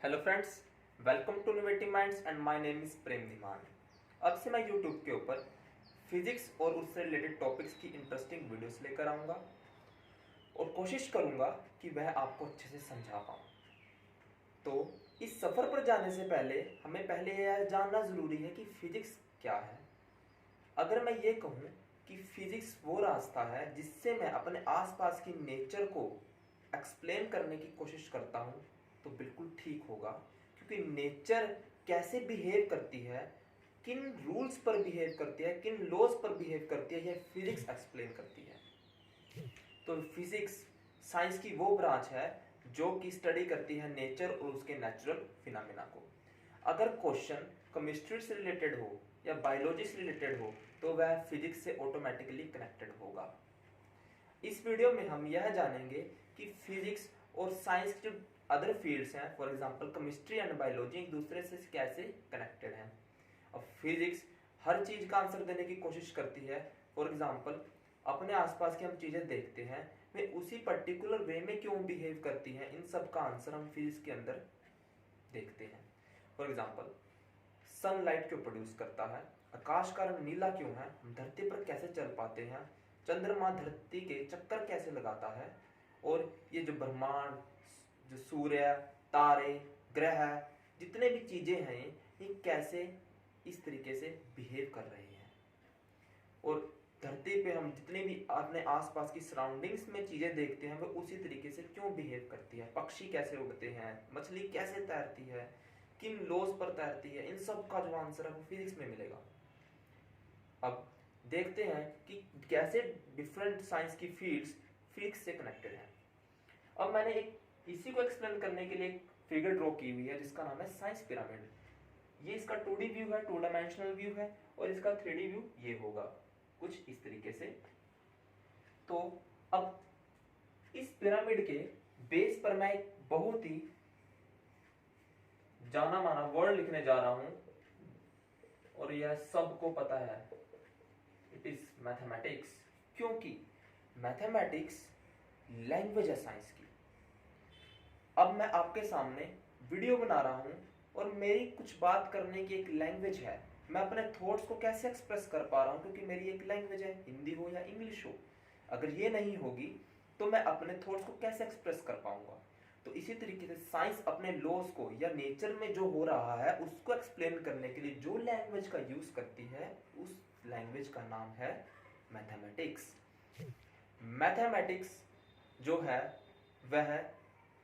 Hello friends, welcome to innovative minds and my name is Prem Dhiman. अब से मैं YouTube के ऊपर फिजिक्स और उससे रिलेटेड टॉपिक्स की इंटरेस्टिंग वीडियोस लेकर आऊँगा और कोशिश करूँगा कि वह आपको अच्छे से समझा पाऊँ। तो इस सफ़र पर जाने से पहले हमें पहले यह जानना ज़रूरी है कि फिजिक्स क्या है। अगर मैं ये कहूँ कि फिजिक्स वो रास्ता है जिससे मैं अपने आसपास की नेचर को एक्सप्लेन करने की कोशिश करता हूँ तो बिल्कुल ठीक होगा, क्योंकि नेचर कैसे बिहेव करती है, किन रूल्स पर बिहेव करती है, किन लॉज पर बिहेव करती है, यह फिजिक्स एक्सप्लेन करती है। तो फिजिक्स साइंस की वो ब्रांच है जो कि स्टडी करती है नेचर और उसके नेचुरल फिनोमेना को। अगर क्वेश्चन केमिस्ट्री से रिलेटेड हो या बायोलॉजी से रिलेटेड हो तो वह फिजिक्स से ऑटोमेटिकली कनेक्टेड होगा। इस वीडियो में हम यह जानेंगे कि फिजिक्स और साइंस के जो अदर फील्ड्स हैं, for example chemistry and biology, एक दूसरे से कैसे कनेक्टेड हैं। अब फिजिक्स हर चीज़ का आंसर देने की कोशिश करती है। फॉर एग्जांपल अपने आसपास की हम चीज़ें देखते हैं, वे उसी पर्टिकुलर वे में क्यों बिहेव करती हैं, इन सब का आंसर हम फिजिक्स के अंदर देखते हैं। फॉर एग्जांपल सनलाइट क्यों प्रोड्यूस करता है, आकाश का रंग नीला क्यों है, हम धरती पर कैसे चल पाते हैं, चंद्रमा धरती के चक्कर कैसे लगाता है, और ये जो ब्रह्मांड, जो सूर्य, तारे, ग्रह, जितने भी चीजें हैं ये कैसे इस तरीके से बिहेव कर रहे हैं, और धरती पे हम जितने भी अपने आसपास की सराउंडिंग्स में चीजें देखते हैं वो उसी तरीके से क्यों बिहेव करती है, पक्षी कैसे उड़ते हैं, मछली कैसे तैरती है, किन लॉज पर तैरती है, इन सब का जो आंसर है वो फिजिक्स में मिलेगा। अब देखते हैं कि कैसे डिफरेंट साइंस की फील्ड्स फिजिक्स से कनेक्टेड हैं। अब मैंने एक इसी को एक्सप्लेन करने के लिए एक फिगर ड्रॉ की हुई है जिसका नाम है साइंस पिरामिड। ये इसका 2D व्यू है, 2 डायमेंशनल व्यू है, और इसका 3D व्यू ये होगा कुछ इस तरीके से। तो अब इस पिरामिड के बेस पर मैं एक बहुत ही जाना माना वर्ड लिखने जा रहा हूं, और यह सबको पता है, इट इज मैथमेटिक्स। क्योंकि मैथमेटिक्स लैंग्वेज है साइंस की। अब मैं आपके सामने वीडियो बना रहा हूं और मेरी कुछ बात करने की एक लैंग्वेज है, मैं अपने थॉट्स को कैसे एक्सप्रेस कर पा रहा हूं, क्योंकि मेरी एक लैंग्वेज है, हिंदी हो या इंग्लिश हो। अगर ये नहीं होगी तो मैं अपने थॉट्स को कैसे एक्सप्रेस कर पाऊंगा। तो इसी तरीके से साइंस अपने लॉज को या नेचर में जो हो रहा है उसको एक्सप्लेन करने के लिए जो लैंग्वेज का यूज करती है उस लैंग्वेज का नाम है मैथमेटिक्स। मैथमेटिक्स जो है वह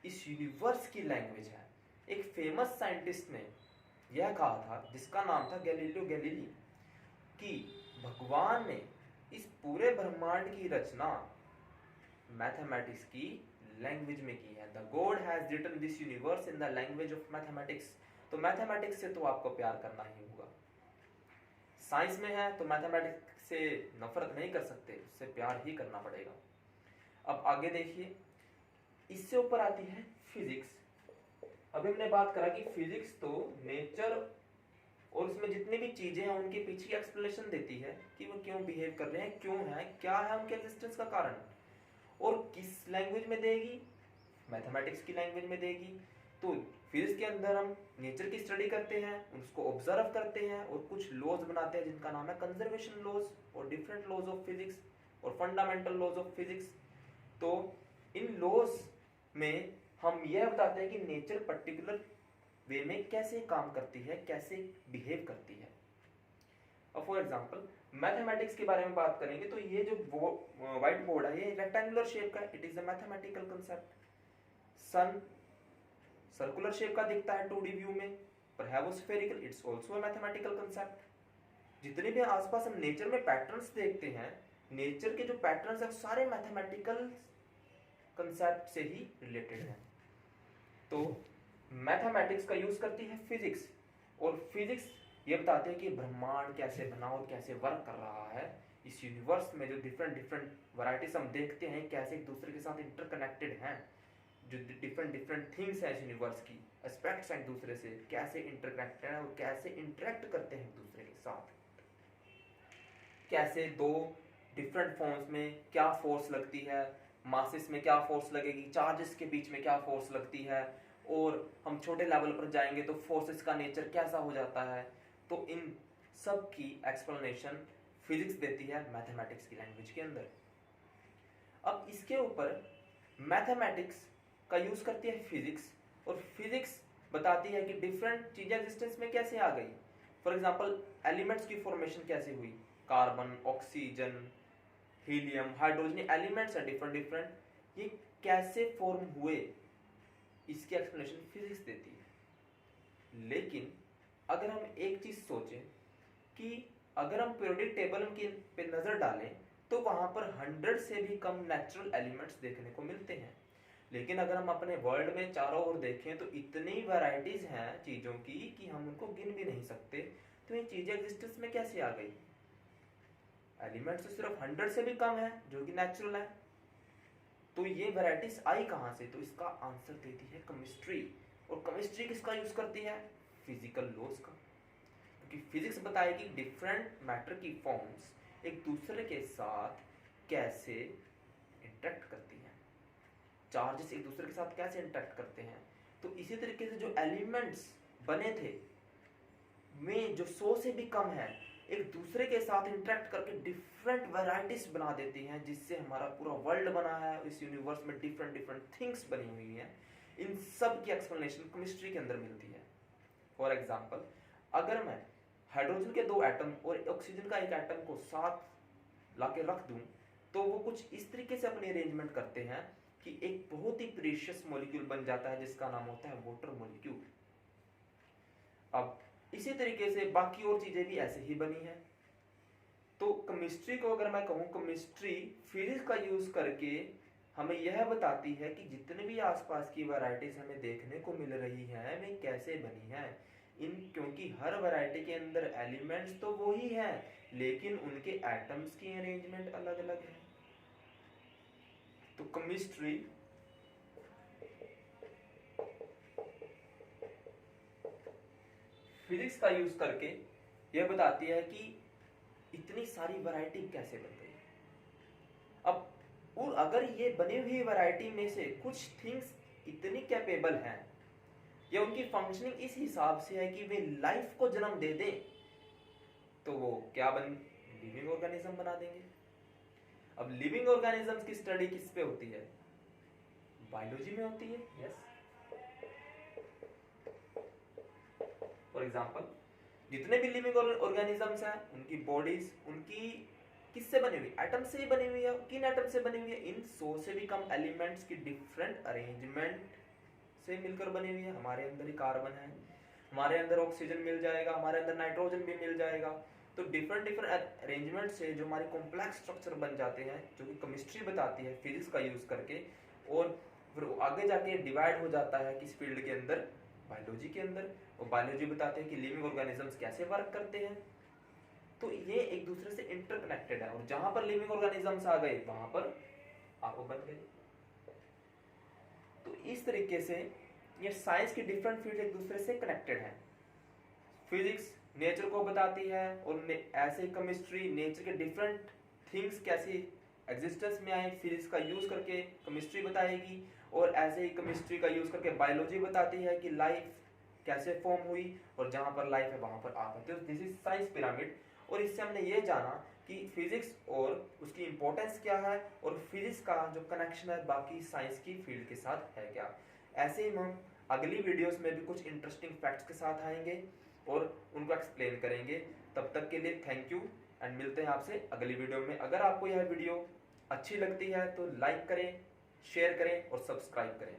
इस यूनिवर्स की लैंग्वेज है। एक फेमस साइंटिस्ट ने यह कहा था, जिसका नाम था गैलीलियो गैलीली, कि भगवान ने इस पूरे ब्रह्मांड की रचना मैथमेटिक्स की लैंग्वेज में की है। The God has written this universe in the language of mathematics. तो मैथमेटिक्स से तो आपको प्यार करना ही होगा। साइंस में है तो मैथमेटिक्स से नफरत नहीं कर सकते, उससे प्यार ही करना पड़ेगा। अब आगे देखिए, इससे ऊपर आती है फिजिक्स। अभी हमने बात करा कि फिजिक्स तो नेचर और उसमें जितनी भी चीजें हैं उनके पीछे की एक्सप्लेनेशन देती है कि वो क्यों बिहेव कर रहे हैं, क्यों है, क्या है उनके एग्जिस्टेंस का कारण, और किस लैंग्वेज में देगी, मैथमेटिक्स की लैंग्वेज में देगी। तो फिजिक्स के अंदर हम नेचर की स्टडी करते हैं, उसको ऑब्जर्व करते हैं और कुछ लॉज बनाते हैं जिनका नाम है कंजर्वेशन लॉज, और डिफरेंट लॉज ऑफ फिजिक्स और फंडामेंटल लॉज ऑफ फिजिक्स। तो इन लॉज में हम यह बताते हैं कि नेचर पर्टिकुलर वे में कैसे काम करती है, कैसे बिहेव करती है। अब फॉर एग्जांपल मैथमेटिक्स के बारे में बात करेंगे तो ये जो व्हाइट बोर्ड है ये रेक्टेंगुलर शेप का है, it is a mathematical concept. Sun circular shape का दिखता है 2D व्यू में, पर है वो spherical, it's also a mathematical concept. जितने भी आसपास हम नेचर में पैटर्न्स देखते हैं, नेचर के जो पैटर्न्स हैं सारे मैथमेटिकल कंसेप्ट से ही रिलेटेड है। तो मैथमेटिक्स का यूज करती है फिजिक्स, और फिजिक्स ये बताते हैं कि ब्रह्मांड कैसे बना और कैसे वर्क कर रहा है। इस यूनिवर्स में जो डिफरेंट डिफरेंट वैरायटीज हम देखते हैं कैसे एक दूसरे के साथ इंटरकनेक्टेड हैं, जो डिफरेंट डिफरेंट थिंग्स हैं इस यूनिवर्स की, एस्पेक्ट्स हैं एक दूसरे से कैसे इंटरकनेक्टेड हैं और कैसे इंटरेक्ट करते हैं एक दूसरे के साथ, कैसे दो डिफरेंट फॉर्म्स में क्या फोर्स लगती है, मासेस में क्या फोर्स लगेगी, चार्जेस के बीच में क्या फोर्स लगती है, और हम छोटे लेवल पर जाएंगे तो फोर्सेस का नेचर कैसा हो जाता है। तो इन सब की एक्सप्लेनेशन फिजिक्स देती है मैथमेटिक्स की लैंग्वेज के अंदर। अब इसके ऊपर मैथमेटिक्स का यूज करती है फिजिक्स, और फिजिक्स बताती है कि डिफरेंट चीजें एग्जिस्टेंस में कैसे आ गई। फॉर एग्जांपल एलिमेंट्स की फॉर्मेशन कैसे हुई, carbon, oxygen, helium, hydrogen, elements है डिफरेंट डिफरेंट, ये कैसे फॉर्म हुए, इसकी एक्सप्लेनेशन फिजिक्स देती है। लेकिन अगर हम एक चीज सोचें कि अगर हम पीरियोडिक टेबल की पे नजर डालें तो वहां पर 100 से भी कम नेचुरल एलिमेंट्स देखने को मिलते हैं। लेकिन अगर हम अपने वर्ल्ड में चारों ओर देखें तो इतनी वैरायटीज हैं चीजों की कि हम उनको गिन भी नहीं सकते। तो ये चीजें एग्जिस्टेंस में कैसे आ गई? एलिमेंट्स तो सिर्फ 100 से भी कम है जो कि नेचुरल है, तो ये वैरायटीज आई कहां से? तो इसका आंसर देती है केमिस्ट्री। और केमिस्ट्री किसका यूज करती है? फिजिकल लॉज का। क्योंकि फिजिक्स बताएगी डिफरेंट मैटर की फॉर्म्स एक दूसरे के साथ कैसे इंटरेक्ट करती हैं, चार्जेस एक दूसरे के साथ कैसे इंटरेक्ट करते हैं। तो इसी तरीके से जो एलिमेंट्स बने थे में जो 100 से भी कम है एक दूसरे के साथ इंटरेक्ट करके डिफरेंट वैरायटीज बना देती हैं, जिससे हमारा पूरा वर्ल्ड बना है। इस यूनिवर्स में डिफरेंट डिफरेंट थिंग्स बनी हुई हैं। इन सब की एक्सप्लेनेशन केमिस्ट्री के अंदर मिलती है। फॉर एग्जांपल, अगर मैं हाइड्रोजन के 2 एटम और ऑक्सीजन का 1 एटम को साथ लाके रख दूं तो वो कुछ इस तरीके से अपनी अरेंजमेंट करते हैं कि एक बहुत ही प्रीशियस मॉलिक्यूल बन जाता है जिसका नाम होता है वाटर मॉलिक्यूल। अब इसी तरीके से बाकी और चीजें भी ऐसे ही बनी हैं। तो केमिस्ट्री को अगर मैं कहूं, केमिस्ट्री फिजिक्स का यूज करके हमें यह बताती है कि जितने भी आसपास की वैरायटीज हमें देखने को मिल रही हैं वे कैसे बनी हैं। क्योंकि हर वैरायटी के अंदर एलिमेंट्स तो वो ही हैं लेकिन उनके एटम्स की अरेंजमेंट अलग अलग है। तो केमिस्ट्री फिजिक्स का यूज करके यह बताती है कि इतनी सारी वैरायटी कैसे बन गई। अब और अगर ये बनी हुई वैरायटी में से कुछ थिंग्स इतनी कैपेबल हैं या उनकी फंक्शनिंग इस हिसाब से है कि वे लाइफ को जन्म दे दें, तो वो क्या लिविंग ऑर्गेनिज्म बना देंगे। अब लिविंग ऑर्गेनिजम्स की स्टडी किस पे होती है? बायोलॉजी में होती है। यस। फॉर एग्जांपल, जितने भी लिविंग ऑर्गेनिजम्स हैं उनकी बॉडीज उनकी किससे बनी हुई? एटम से ही बनी हुई है। किन एटम से बनी हुई है? इन 100 से भी कम एलिमेंट्स की डिफरेंट अरेंजमेंट से मिलकर बनी हुई है। हमारे अंदर ही कार्बन है, हमारे अंदर ऑक्सीजन मिल जाएगा, हमारे अंदर नाइट्रोजन भी मिल जाएगा। तो डिफरेंट डिफरेंट अरेंजमेंट से जो हमारे कॉम्प्लेक्स स्ट्रक्चर बन जाते हैं, जो कि केमिस्ट्री बताती है फिजिक्स का यूज करके, और फिर आगे जाके डिवाइड हो जाता है किस फील्ड के अंदर? बायोलॉजी के अंदर। और बायोलॉजी बताते हैं कि लिविंग ऑर्गेनिजम्स कैसे वर्क करते हैं। तो ये एक दूसरे से इंटरकनेक्टेड है, और जहां पर लिविंग ऑर्गेनिजम्स आ गए वहां पर आपको बन गए। तो इस तरीके से ये साइंस की डिफरेंट फील्ड एक दूसरे से कनेक्टेड है। फिजिक्स नेचर को बताती है, और ऐसे केमिस्ट्री नेचर के डिफरेंट थिंग्स कैसी एग्जिस्टेंस में आए फिजिक्स का यूज करके केमिस्ट्री बताएगी, और ऐसे ही केमिस्ट्री का यूज करके बायोलॉजी बताती है कि लाइफ कैसे फॉर्म हुई, और जहां पर लाइफ है वहां पर आप है। तो दिस इज साइंस पिरामिड। और इससे हमने ये जाना कि फिजिक्स और उसकी इंपॉर्टेंस क्या है, और फिजिक्स का जो कनेक्शन है बाकी साइंस की फील्ड के साथ है क्या। ऐसे ही हम अगली वीडियोस में भी कुछ इंटरेस्टिंग फैक्ट्स के साथ आएंगे और उनको एक्सप्लेन करेंगे। तब तक के लिए थैंक यू, एंड मिलते हैं आपसे अगली वीडियो में। अगर आपको यह वीडियो अच्छी लगती है तो लाइक करें, शेयर करें और सब्सक्राइब करें।